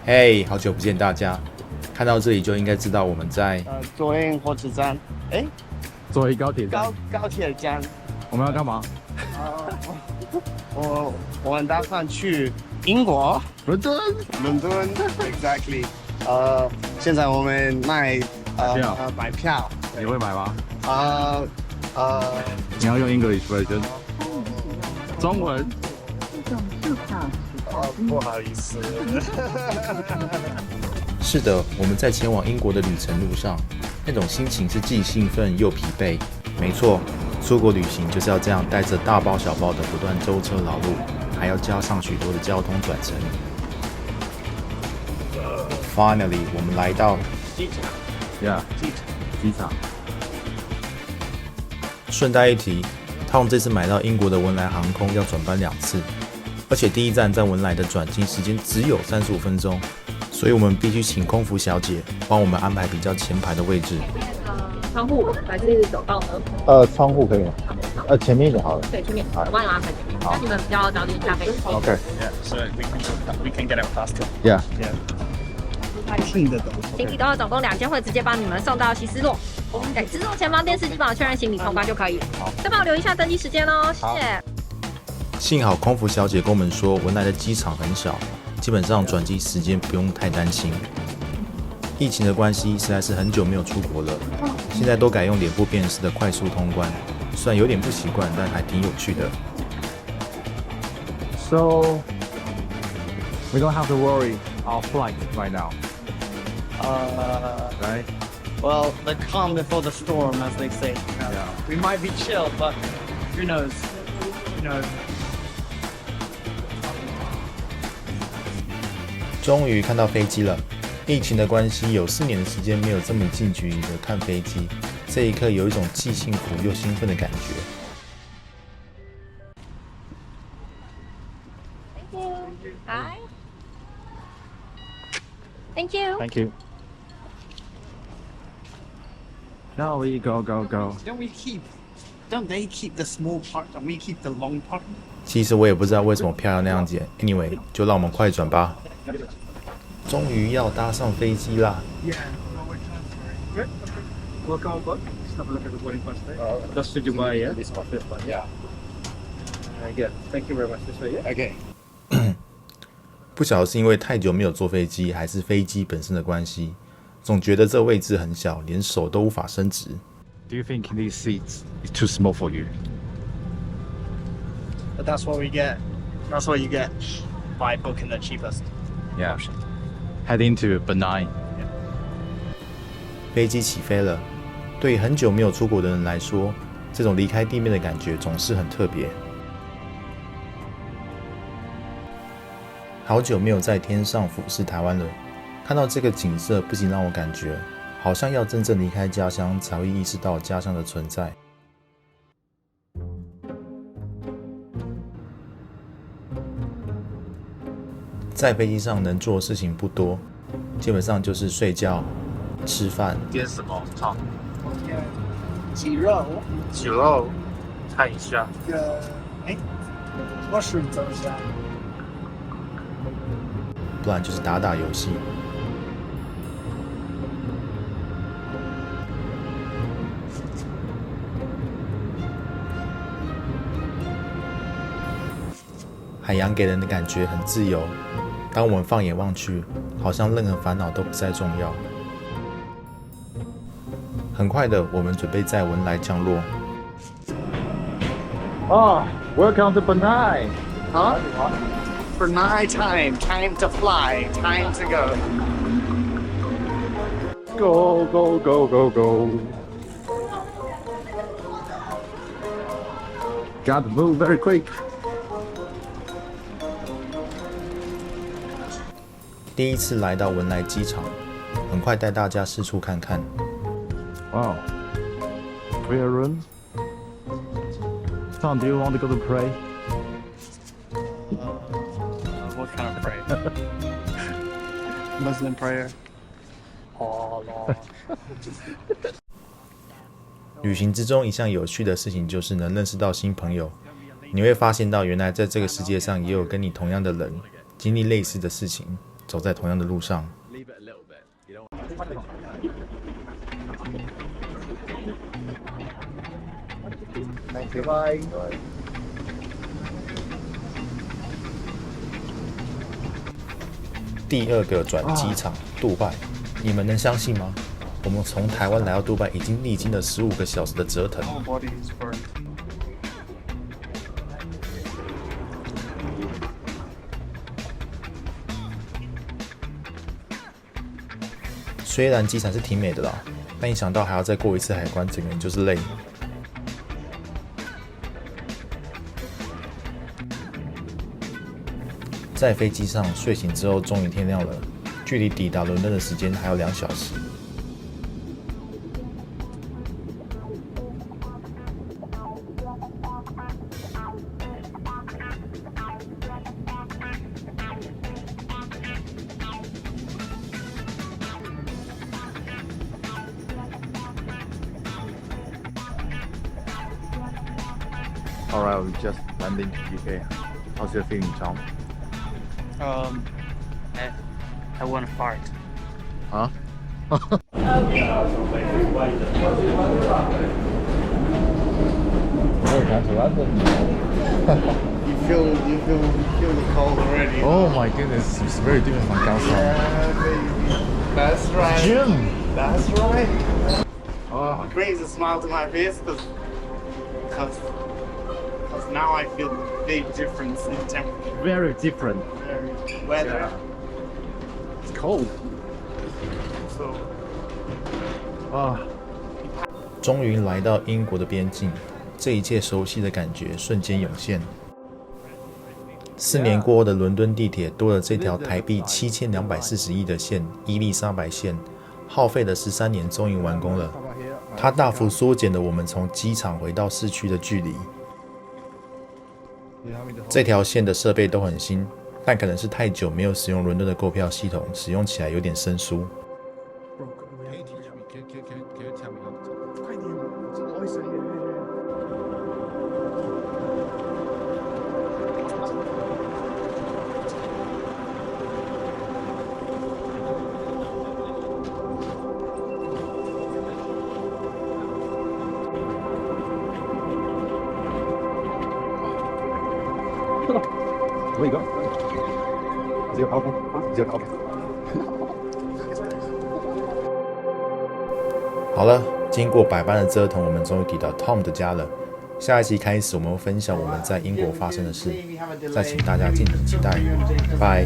嘿，好久不见大家！看到这里就应该知道我们在左营火车站，左营高铁站。高铁站。我们要干嘛？我们打算去英国伦敦。，exactly。现在我们买票。你会买吗？你要用 English version。中文。不好意思。是的，我们在前往英国的旅程路上，那种心情是既兴奋又疲惫。没错，出国旅行就是要这样，带着大包小包的不断舟车劳碌，还要加上许多的交通转乘。Finally， 我们来到机场。Yeah， 机场。顺带一提，Tom 这次买到英国的文莱航空要转班2次，而且第一站在文莱的转机时间只有35分钟，所以我们必须请空服小姐帮我们安排比较前排的位置。窗户还是走道呢？窗户可以吗？前面一点好了。对，前面，我帮你们安排前面。那你们比较早点下飞机。OK。So we can get out faster. Yeah。听得懂。行李都总共2间，会直接帮你们送到希斯洛。对，自助前方电视机帮我确认行李通关就可以。好，再帮我留一下登机时间哦，谢谢。幸好空服小姐跟我们说，文莱的机场很小，基本上转机时间不用太担心。疫情的关系，实在是很久没有出国了，现在都改用脸部辨识的快速通关，虽然有点不习惯，但还挺有趣的。So we don't have to worry our flight right now. Right? Well, the calm before the storm, as they say. Yeah. We might be chill, but who knows? Who knows? 终于看到飞机了。疫情的关系，有4年的时间没有这么近距离的看飞机，这一刻有一种既幸福又兴奋的感觉。Thank you. Hi. Thank you. Thank you. Shall we go? Don't they keep the small part and we keep the long part? 其实我也不知道为什么票要那样剪 ，anyway， 就让我们快转吧。终于要搭上飞机啦！ Yeah. Good. Welcome aboard. Just have a look at the boarding pass there. That's to Dubai, yeah? This one. Yeah. Very good. Thank you very much. This way, yeah? Okay. 不晓得是因为太久没有坐飞機，还是飞機本身的关系，总觉得这位置很小，连手都无法伸直。Do you think these seats is too small for you? But that's what we get. That's what you get by booking the cheapest Yeah. option. Heading to Brunei. 飞机起飞了，对于很久没有出国的人来说，这种离开地面的感觉总是很特别。好久没有在天上俯视台湾了，看到这个景色，不仅让我感觉好像要真正离开家乡，才会意识到家乡的存在。在飞机上能做的事情不多，基本上就是睡觉、吃饭。点什么？汤。鸡肉。鸡肉。看一下。我是走一下。不然就是打打游戏。海洋给人的感觉很自由，当我们放眼望去，好像任何烦恼都不再重要。很快的，我们准备在文莱降落。Welcome to Brunei. Huh? Brunei time. Time to fly. Time to go. Go. Gotta move very quick. 第一次来到文莱机场，很快带大家四处看看。Wow. Prayer room. Tom, do you want to go to pray? What kind of prayer? Muslim prayer. Oh Lord. 旅行之中一项有趣的事情就是能认识到新朋友，你会发现到原来在这个世界上也有跟你同样的人经历类似的事情，走在同样的路上。第二个转机场，杜拜，你们能相信吗？我们从台湾来到杜拜，已经历经了15个小时的折腾。虽然机场是挺美的啦，但一想到还要再过一次海关，整个人就是累。在飞机上睡醒之后，终于天亮了，距离抵达伦敦的时间还有2小时。Alright, we just landing to UK. How's your feeling, Tom? I want to fart. Huh? You feel the cold already. Oh my goodness, it's very different from Kaohsiung. Yeah, baby. That's right. Jim! That's right. Oh, It brings a smile to my face because now I feel the big difference in temperature. very different. Weather. It's cold. So Ah, 终于来到英国的边境，这一切熟悉的感觉瞬间涌现。4年过后的伦敦地铁多了这条台币7240亿的线——伊丽莎白线，耗费了13年，终于完工了。它大幅缩减了我们从机场回到市区的距离。这条线的设备都很新，但可能是太久没有使用伦敦的购票系统，使用起来有点生疏。Where you go? Is your coffee? Is your coffee? 好了，经过百般的折腾，我们终于抵达 Tom 的家了。下一期开始，我们会分享我们在英国发生的事，再请大家敬请期待。拜。